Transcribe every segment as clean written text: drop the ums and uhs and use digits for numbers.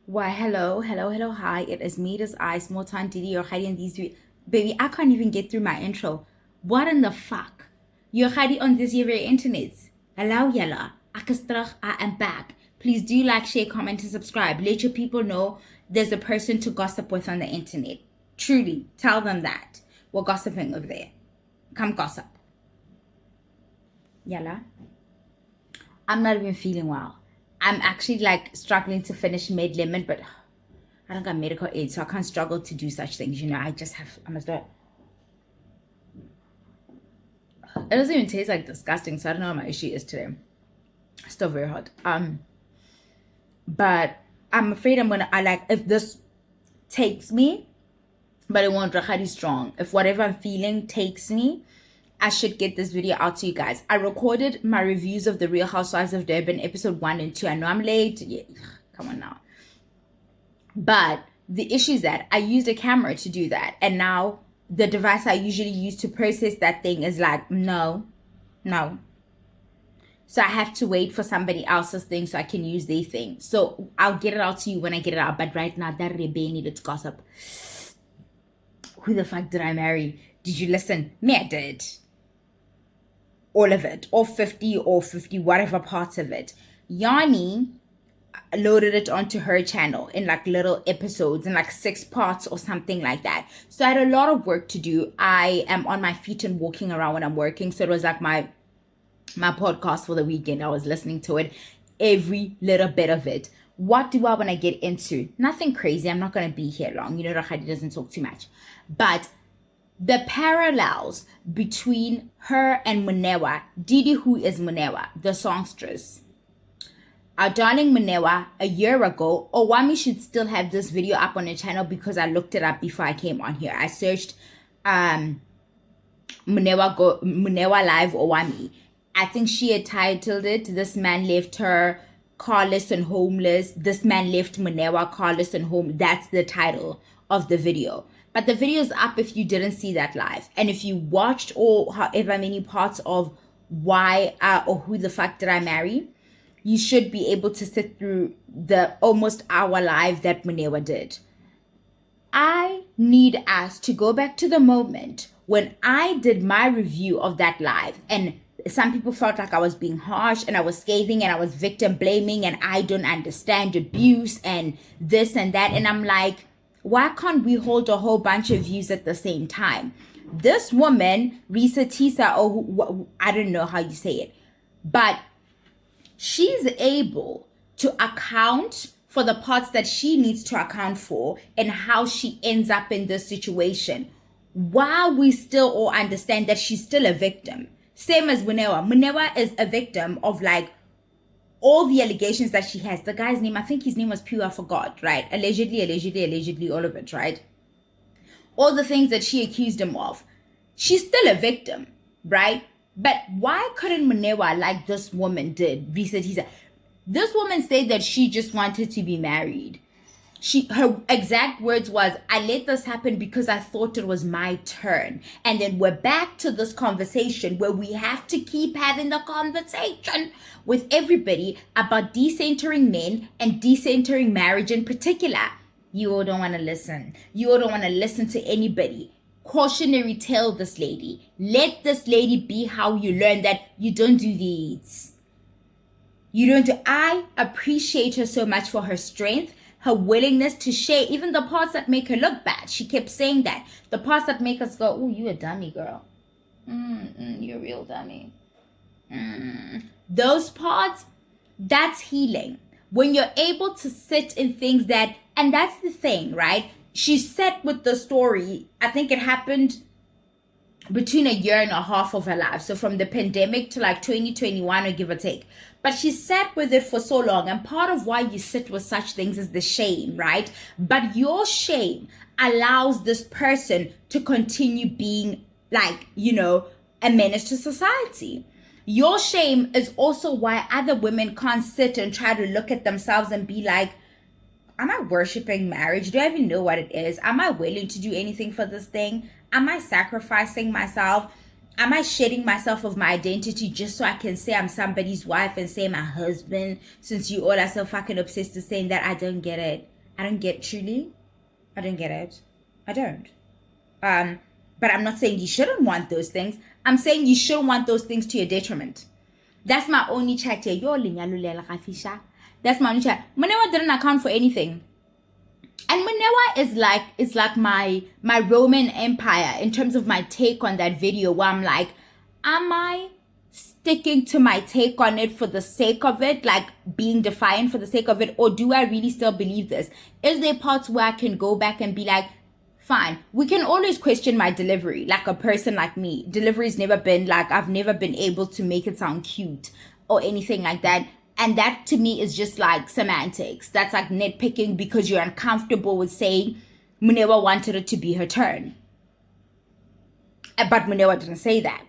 Why, hello, hi. It is me, this I, small time Didi, or Heidi, and these three. Baby, I can't even get through my intro. What in the fuck? You're Heidi on this here very internet. Hello, yella. Akastrach, I am back. Please do like, share, comment, and subscribe. Let your people know there's a person to gossip with on the internet. Truly, tell them that. We're gossiping over there. Come gossip. Yella. I'm not even feeling well. I'm actually like struggling to finish Made Lemon, but I don't got medical aid, so I can't struggle to do such things. I must do it. It doesn't even taste like disgusting, so I don't know what my issue is today. Still very hot. But I'm afraid if this takes me, but it won't really strong. If whatever I'm feeling takes me, I should get this video out to you guys. I recorded my reviews of The Real Housewives of Durban, episode 1 and 2. I know I'm late. Yeah, come on now. But the issue is that I used a camera to do that. And now the device I usually use to process that thing is like, no. So I have to wait for somebody else's thing so I can use their thing. So I'll get it out to you when I get it out. But right now, that Rebe needed to gossip. Who the fuck did I marry? Did you listen? Me, I did. All of it, or 50 or 50, whatever parts of it. Yanni loaded it onto her channel in like little episodes in like 6 parts or something like that. So I had a lot of work to do. I am on my feet and walking around when I'm working. So it was like my podcast for the weekend. I was listening to it, every little bit of it. What do I want to get into? Nothing crazy. I'm not going to be here long. You know, Rakhadi doesn't talk too much. But the parallels between her and Munewa, Didi, who is Munewa, the songstress. Our darling Munewa, a year ago, Owami should still have this video up on the channel because I looked it up before I came on here. I searched Munewa Live Owami. I think she had titled it, This Man Left Her Carless and Homeless. This Man Left Munewa Carless and Home. That's the title of the video. But the video is up if you didn't see that live. And if you watched or however many parts of why or who the fuck did I marry, you should be able to sit through the almost hour live that Munewa did. I need us to go back to the moment when I did my review of that live, and some people felt like I was being harsh and I was scathing and I was victim blaming and I don't understand abuse and this and that. And I'm like, why can't we hold a whole bunch of views at the same time? This woman, Risa Tisa, or I don't know how you say it, but she's able to account for the parts that she needs to account for and how she ends up in this situation, while we still all understand that she's still a victim. Same as Munewa. Munewa is a victim of like all the allegations that she has. The guy's name, I think his name was Pure, I forgot, right? Allegedly, all of it, right? All the things that she accused him of. She's still a victim, right? But why couldn't Munewa, like this woman did, this woman said that she just wanted to be married. Her exact words was, I let this happen because I thought it was my turn. And then we're back to this conversation where we have to keep having the conversation with everybody about decentering men and decentering marriage in particular. You all don't want to listen. You all don't want to listen to anybody. Cautionary tale this lady. Let this lady be how you learn that you don't do these. I appreciate her so much for her strength, her willingness to share even the parts that make her look bad. She kept saying that. The parts that make us go, oh, you a dummy, girl. You're a real dummy. Those parts, that's healing. When you're able to sit in things that, and that's the thing, right? She sat with the story. I think it happened between a year and a half of her life. So from the pandemic to like 2021 or give or take. But she sat with it for so long. And part of why you sit with such things is the shame, right? But your shame allows this person to continue being like, a menace to society. Your shame is also why other women can't sit and try to look at themselves and be like, am I worshiping marriage? Do I even know what it is? Am I willing to do anything for this thing? Am I sacrificing myself? Am I shedding myself of my identity just so I can say I'm somebody's wife and say my husband, since you all are so fucking obsessed with saying that? I don't get it. I don't get truly. I don't get it. I don't. But I'm not saying you shouldn't want those things. I'm saying you shouldn't want those things to your detriment. That's my only check here. That's my only check. Manewa didn't account for anything. And Manewa is like my Roman Empire in terms of my take on that video, where I'm like, am I sticking to my take on it for the sake of it, like being defiant for the sake of it, or do I really still believe this? Is there parts where I can go back and be like, fine, we can always question my delivery. Like a person like me, delivery's never been like, I've never been able to make it sound cute or anything like that. And that to me is just like semantics. That's like nitpicking because you're uncomfortable with saying Munewa wanted it to be her turn. But Munewa didn't say that.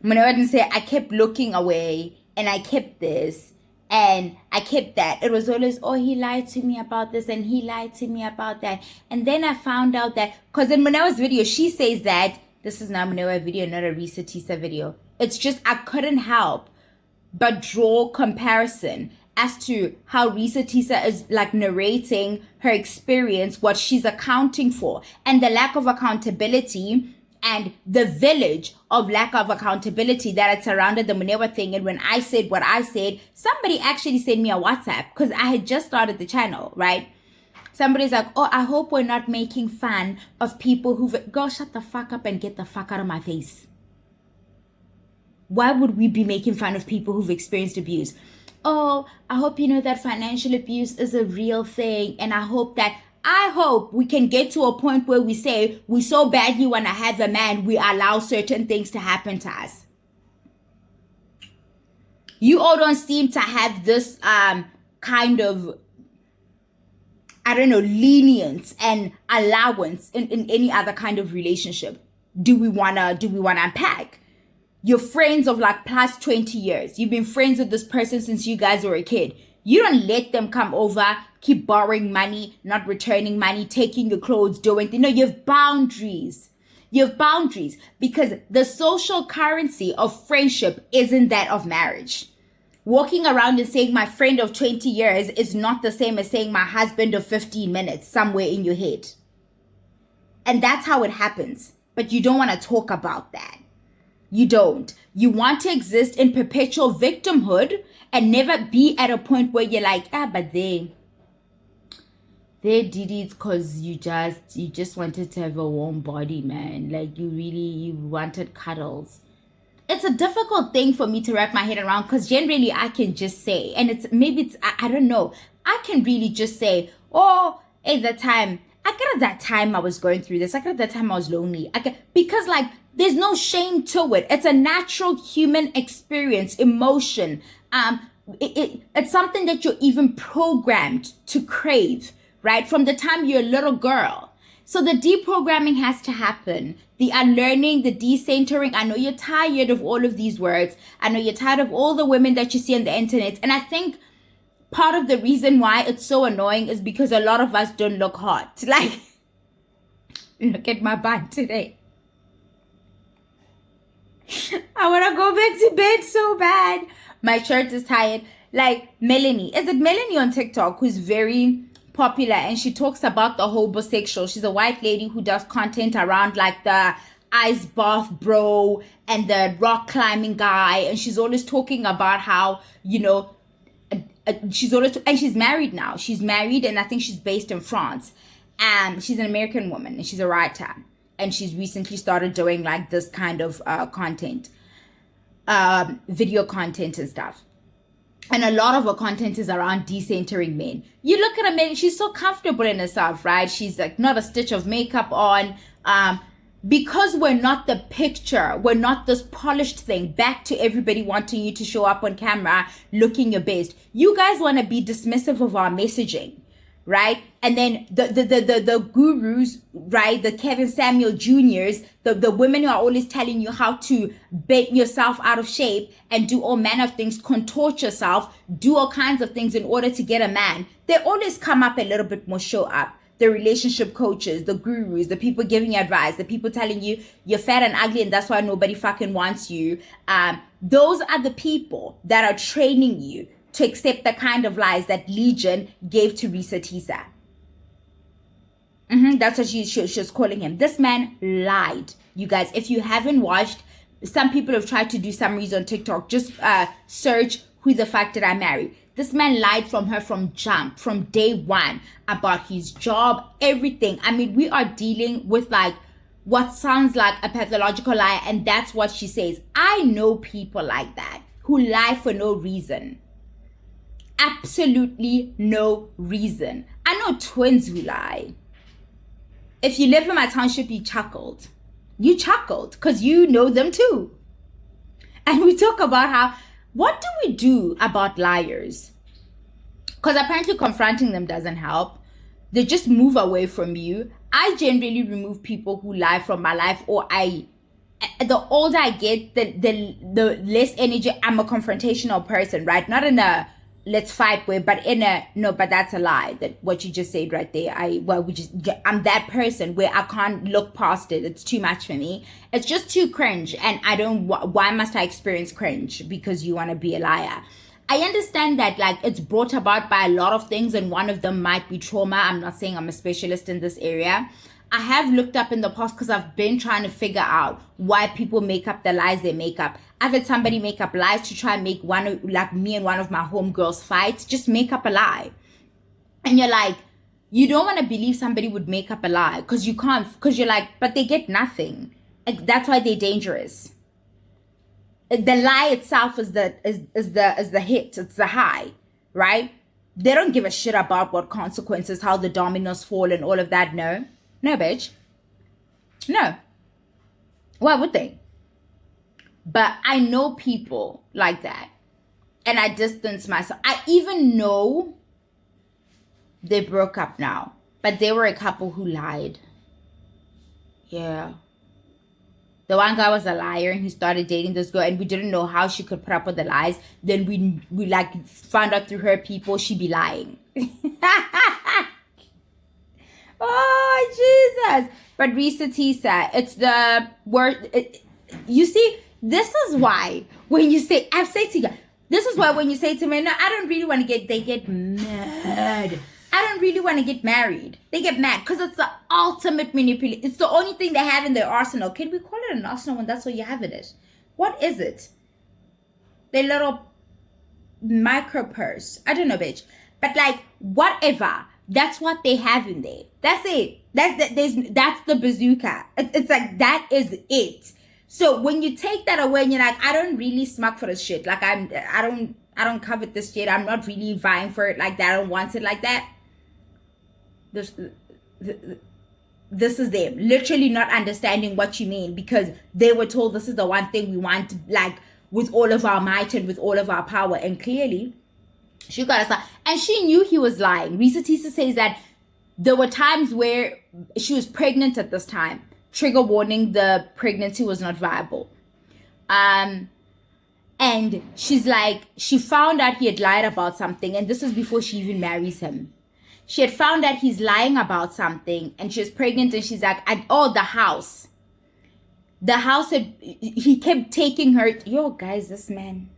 Munewa didn't say, I kept looking away and I kept this and I kept that. It was always, oh, he lied to me about this and he lied to me about that. And then I found out that, because in Munewa's video, she says that, this is not Munewa video, not a Risa Tisa video. It's just, I couldn't help but draw comparison as to how Risa Tisa is like narrating her experience, what she's accounting for, and the lack of accountability and the village of lack of accountability that had surrounded the Munewa thing. And when I said what I said, somebody actually sent me a WhatsApp because I had just started the channel, right? Somebody's like, oh, I hope we're not making fun of people who've... Girl, shut the fuck up and get the fuck out of my face. Why would we be making fun of people who've experienced abuse? Oh, I hope you know that financial abuse is a real thing. And I hope we can get to a point where we say we so badly want to have a man, we allow certain things to happen to us. You all don't seem to have this kind of, I don't know, lenience and allowance in any other kind of relationship. Do we wanna unpack? You're friends of like past 20 years. You've been friends with this person since you guys were a kid. You don't let them come over, keep borrowing money, not returning money, taking your clothes, doing things. No, you have boundaries. You have boundaries because the social currency of friendship isn't that of marriage. Walking around and saying my friend of 20 years is not the same as saying my husband of 15 minutes somewhere in your head. And that's how it happens. But you don't want to talk about that. You don't. You want to exist in perpetual victimhood and never be at a point where you're like, but they did it because you just wanted to have a warm body, man. Like you wanted cuddles. It's a difficult thing for me to wrap my head around because generally I can just say, and I don't know. I can really just say, oh, at that time I was going through this. At that time I was lonely. Because like, there's no shame to it. It's a natural human experience, emotion. It's something that you're even programmed to crave, right? From the time you're a little girl. So the deprogramming has to happen. The unlearning, the decentering. I know you're tired of all of these words. I know you're tired of all the women that you see on the internet. And I think part of the reason why it's so annoying is because a lot of us don't look hot. Like, look at my butt today. I want to go back to bed so bad. My shirt is tired. Like Melanie. Is it Melanie on TikTok who's very popular and she talks about the homosexual? She's a white lady who does content around like the ice bath bro and the rock climbing guy. And she's always talking about how, you know, and she's married now. She's married and I think she's based in France. And she's an American woman and she's a writer. And she's recently started doing like this kind of content, video content and stuff. And a lot of her content is around decentering men. You look at a man, she's so comfortable in herself, right? She's like not a stitch of makeup on. Because we're not the picture, we're not this polished thing, back to everybody wanting you to show up on camera looking your best. You guys want to be dismissive of our messaging. Right? And then the gurus, right? The Kevin Samuel Juniors, the women who are always telling you how to bend yourself out of shape and do all manner of things, contort yourself, do all kinds of things in order to get a man. They always come up a little bit more, show up. The relationship coaches, the gurus, the people giving you advice, the people telling you you're fat and ugly and that's why nobody fucking wants you. Those are the people that are training you to accept the kind of lies that Legion gave to Risa Tisa. That's what she was calling him. This man lied. You guys, if you haven't watched, some people have tried to do summaries on TikTok. Just search who the fuck did I marry. This man lied from her from day one, about his job, everything. I mean, we are dealing with like what sounds like a pathological lie, and that's what she says. I know people like that who lie for no reason. Absolutely no reason. I know twins who lie. If you live in my township, you chuckled. You chuckled because you know them too. And we talk about how, what do we do about liars? Because apparently confronting them doesn't help. They just move away from you. I generally remove people who lie from my life, or the older I get, the less energy. I'm a confrontational person, right? Not in a let's fight way, but in a no, but that's a lie. That what you just said right there. I'm that person where I can't look past it. It's too much for me. It's just too cringe, and I don't. Why must I experience cringe because you want to be a liar? I understand that like it's brought about by a lot of things, and one of them might be trauma. I'm not saying I'm a specialist in this area. I have looked up in the past because I've been trying to figure out why people make up the lies they make up. I've had somebody make up lies to try and make me and one of my homegirls fight. Just make up a lie. And you're like, you don't want to believe somebody would make up a lie because you can't, because you're like, but they get nothing. Like, that's why they're dangerous. The lie itself is the hit. It's the high, right? They don't give a shit about what consequences, how the dominoes fall and all of that. No, bitch. No. Why would they? But I know people like that, and I distance myself. I even know they broke up now, but they were a couple who lied. Yeah. The one guy was a liar, and he started dating this girl, and we didn't know how she could put up with the lies. Then we like found out through her people she be lying. Oh, Jesus. But Risa Tisa, it's the word. You see, this is why when you say, I've said to you, this is why when you say to me, no, I don't really want to they get mad. I don't really want to get married. They get mad because it's the ultimate manipulation. It's the only thing they have in their arsenal. Can we call it an arsenal when that's all you have in it? What is it? Their little micro purse. I don't know, bitch. But like, whatever. That's what they have in there. That's it. That's the bazooka. It's like, that is it. So when you take that away and you're like, I don't really smack for this shit. Like I don't covet this shit. I'm not really vying for it like that. I don't want it like that. This is them literally not understanding what you mean, because they were told this is the one thing we want, like with all of our might and with all of our power, and clearly she got us. And she knew he was lying. Risa Tisa says that there were times where she was pregnant at this time. Trigger warning, the pregnancy was not viable. And she's like, she found out he had lied about something, and this was before she even marries him. She had found out he's lying about something, and she was pregnant, and she's like, the house. The house he kept taking her. Yo, guys, this man.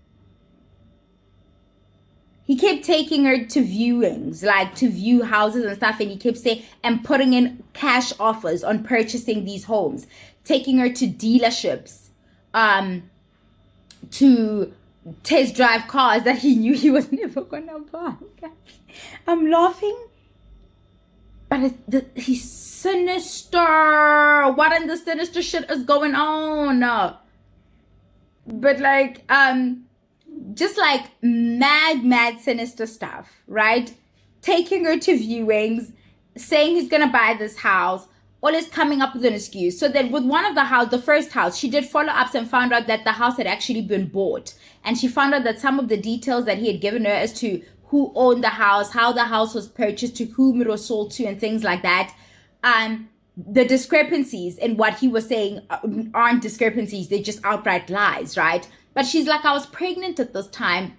He kept taking her to viewings, like to view houses and stuff, and he kept saying, and putting in cash offers on purchasing these homes, taking her to dealerships, to test drive cars that he knew he was never gonna buy. I'm laughing, but he's sinister. What in the sinister shit is going on? But like, just like mad sinister stuff, right? Taking her to viewings, saying he's gonna buy this house, always coming up with an excuse. So then with one of the first house, she did follow-ups and found out that the house had actually been bought. And she found out that some of the details that he had given her as to who owned the house, how the house was purchased, to whom it was sold to, and things like that. The discrepancies in what he was saying aren't discrepancies, they're just outright lies, right? But she's like, I was pregnant at this time,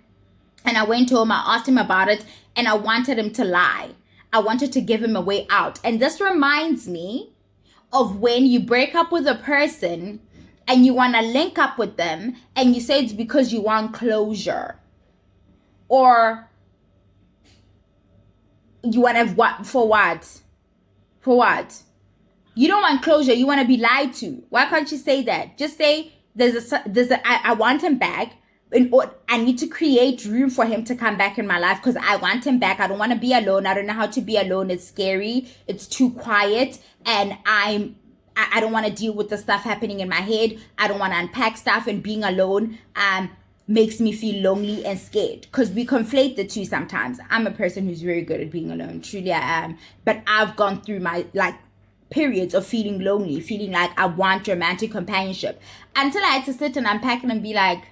and I went to him, I asked him about it, and I wanted him to lie. I wanted to give him a way out. And this reminds me of when you break up with a person and you want to link up with them, and you say it's because you want closure. Or you want to what? For what? For what? You don't want closure. You want to be lied to. Why can't you say that? Just say I want him back. I need to create room for him to come back in my life because I want him back. I don't want to be alone. I don't know how to be alone. It's scary. It's too quiet. And I don't want to deal with the stuff happening in my head. I don't want to unpack stuff, and being alone makes me feel lonely and scared, because we conflate the two sometimes. I'm a person who's very good at being alone. Truly I am. But I've gone through my periods of feeling lonely, feeling like I want romantic companionship, until I had to sit and unpack and be like,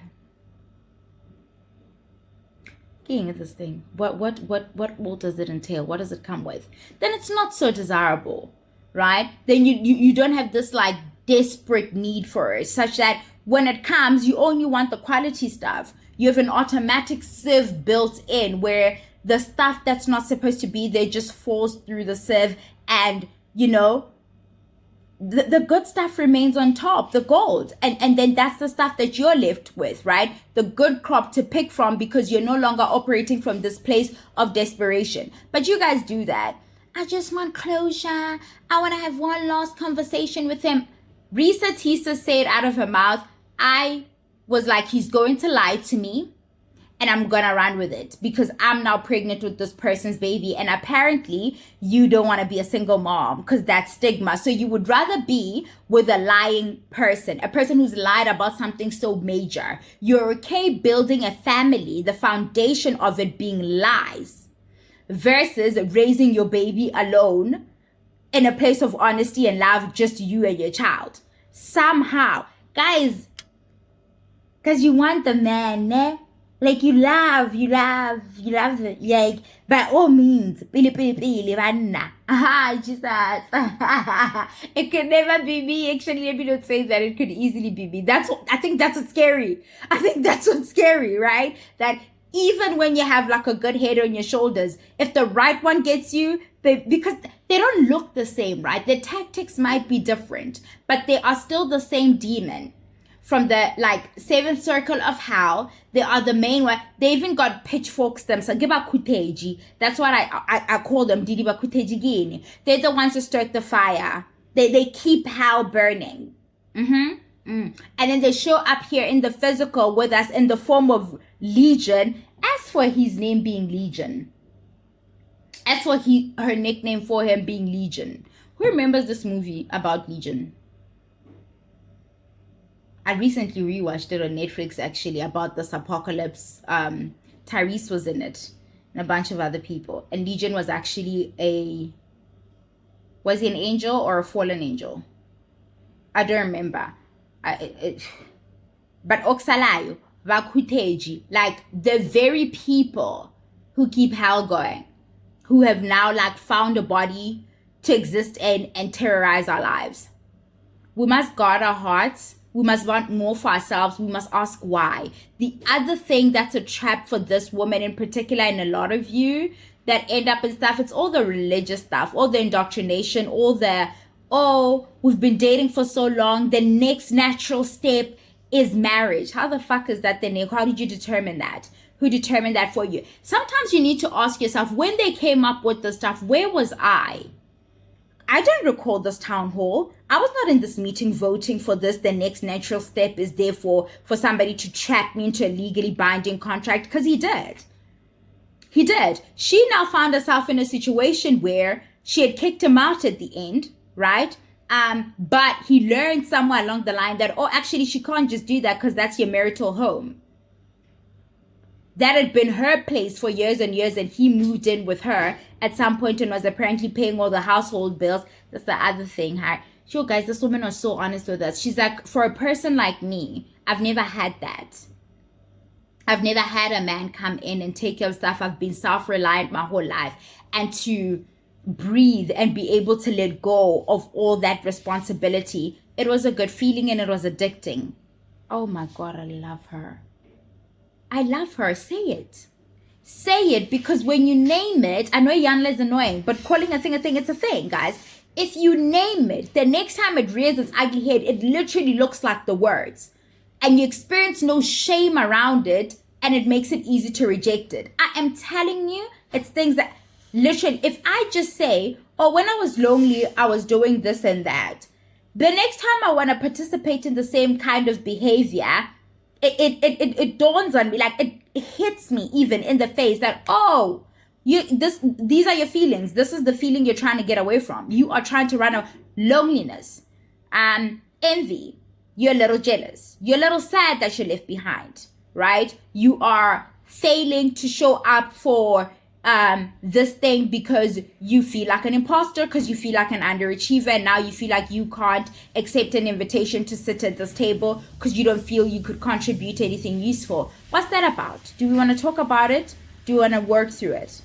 getting at this thing, what all does it entail? What does it come with? Then it's not so desirable, right? Then you don't have this desperate need for it, such that when it comes, you only want the quality stuff. You have an automatic sieve built in where the stuff that's not supposed to be there just falls through the sieve, and the good stuff remains on top, the gold. And then that's the stuff that you're left with, right? The good crop to pick from, because you're no longer operating from this place of desperation. But you guys do that. I just want closure. I want to have one last conversation with him. Risa Tisa said out of her mouth, I was like, he's going to lie to me, and I'm going to run with it because I'm now pregnant with this person's baby. And apparently you don't want to be a single mom because that's stigma. So you would rather be with a lying person, a person who's lied about something so major. You're okay building a family, the foundation of it being lies, versus raising your baby alone in a place of honesty and love, just you and your child. Somehow, guys, because you want the man, ne? Like you love it. Like, by all means, Jesus. It could never be me. Actually, let me not say that. It could easily be me. I think that's what's scary. I think that's what's scary, right? That even when you have a good head on your shoulders, if the right one gets you, because they don't look the same, right? Their tactics might be different, but they are still the same demon. From the seventh circle of hell, they are the main one. They even got pitchforks themselves. That's what I call them. They're the ones who start the fire. They keep hell burning. And then they show up here in the physical with us in the form of Legion. As for his name being Legion, as for her nickname for him being Legion, who remembers this movie about Legion? I recently rewatched it on Netflix, actually, about this apocalypse. Tyrese was in it, and a bunch of other people. And Legion was actually was he an angel or a fallen angel? I don't remember. But Oksalayo, Vakuteji, the very people who keep hell going, who have now found a body to exist in and terrorize our lives. We must guard our hearts. We must want more for ourselves. We must ask why. The other thing that's a trap for this woman in particular, and a lot of you that end up in stuff, it's all the religious stuff, all the indoctrination, all the, we've been dating for so long, the next natural step is marriage. How the fuck is that the next? How did you determine that? Who determined that for you? Sometimes you need to ask yourself, when they came up with the stuff, where was I? I don't recall this town hall. I was not in this meeting voting for this. The next natural step is therefore for somebody to trap me into a legally binding contract, because he did. He did. She now found herself in a situation where she had kicked him out at the end, right? But he learned somewhere along the line that, actually she can't just do that because that's your marital home. That had been her place for years and years, and he moved in with her at some point and was apparently paying all the household bills. That's the other thing. Sure, guys, this woman was so honest with us. She's like, for a person like me, I've never had that. I've never had a man come in and take care of stuff. I've been self-reliant my whole life. And to breathe and be able to let go of all that responsibility, it was a good feeling and it was addicting. Oh my God, I love her. I love her. Say it. Say it, because when you name it, I know Yanla is annoying, but calling a thing, it's a thing, guys. If you name it, the next time it rears its ugly head, it literally looks like the words. And you experience no shame around it, and it makes it easy to reject it. I am telling you, it's things that literally, if I just say, oh, when I was lonely, I was doing this and that, the next time I want to participate in the same kind of behavior, it dawns on me, like it hits me even in the face that, oh, these are your feelings. This is the feeling you're trying to get away from. You are trying to run a loneliness, envy. You're a little jealous. You're a little sad that you're left behind, right? You are failing to show up for this thing because you feel like an imposter, because you feel like an underachiever, and now you feel like you can't accept an invitation to sit at this table because you don't feel you could contribute anything useful. What's that about? Do we want to talk about it? Do we want to work through it?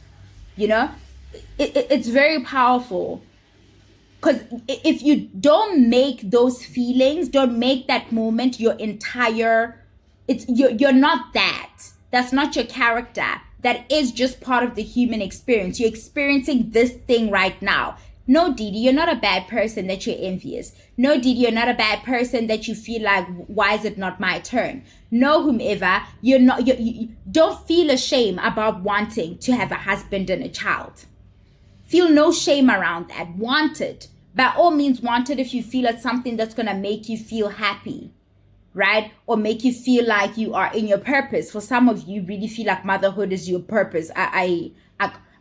You know, it's very powerful, because if you don't make those feelings, don't make that moment your entire, you're not that. That's not your character. That is just part of the human experience. You're experiencing this thing right now. No, Didi, you're not a bad person that you're envious. No, Didi, you're not a bad person that you feel like, why is it not my turn? No, whomever, you don't feel ashamed about wanting to have a husband and a child. Feel no shame around that. Want it. By all means, want it if you feel it's something that's going to make you feel happy, right? Or make you feel like you are in your purpose. For some of you, really feel like motherhood is your purpose. I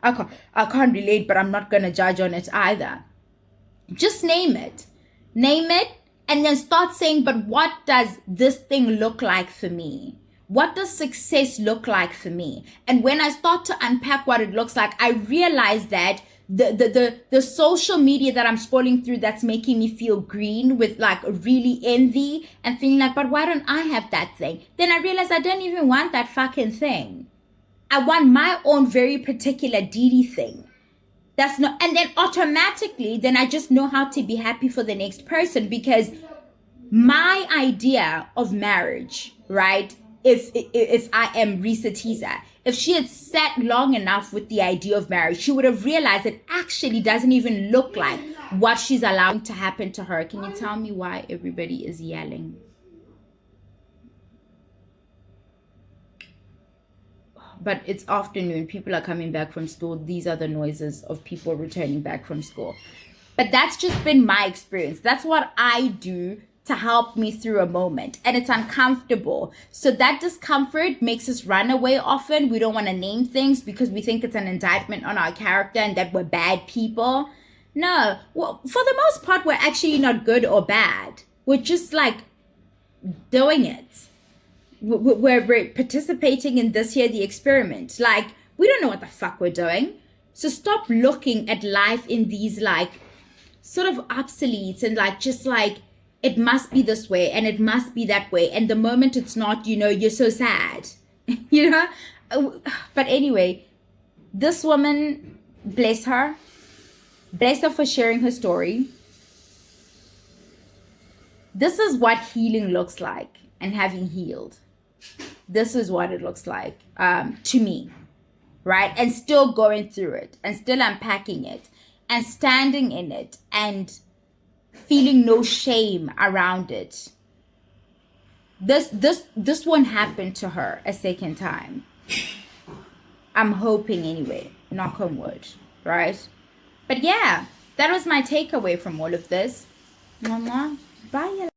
can't relate, but I'm not going to judge on it either. Just name it. Name it, and then start saying, but what does this thing look like for me? What does success look like for me? And when I start to unpack what it looks like, I realize that the social media that I'm scrolling through that's making me feel green with like really envy and feeling like, but why don't I have that thing? Then I realize I don't even want that fucking thing. I want my own very particular Didi thing. That's not, and then automatically, then I just know how to be happy for the next person, because my idea of marriage, right? If I am Risa Tiza, if she had sat long enough with the idea of marriage, she would have realized it actually doesn't even look like what she's allowing to happen to her. Can you tell me why everybody is yelling? But it's afternoon. People are coming back from school. These are the noises of people returning back from school. But that's just been my experience. That's what I do to help me through a moment, and it's uncomfortable. So that discomfort makes us run away often. We don't want to name things because we think it's an indictment on our character and that we're bad people. No, well, for the most part, we're actually not good or bad. We're just like doing it. We're participating in this here, the experiment. Like, we don't know what the fuck we're doing. So stop looking at life in these like sort of obsoletes and like just like, it must be this way and it must be that way. And the moment it's not, you know, you're so sad, you know? But anyway, this woman, bless her for sharing her story. This is what healing looks like, and having healed. This is what it looks like to me, right? And still going through it and still unpacking it and standing in it and feeling no shame around it. This won't happen to her a second time. I'm hoping anyway, knock on wood, right? But yeah, that was my takeaway from all of this. Bye.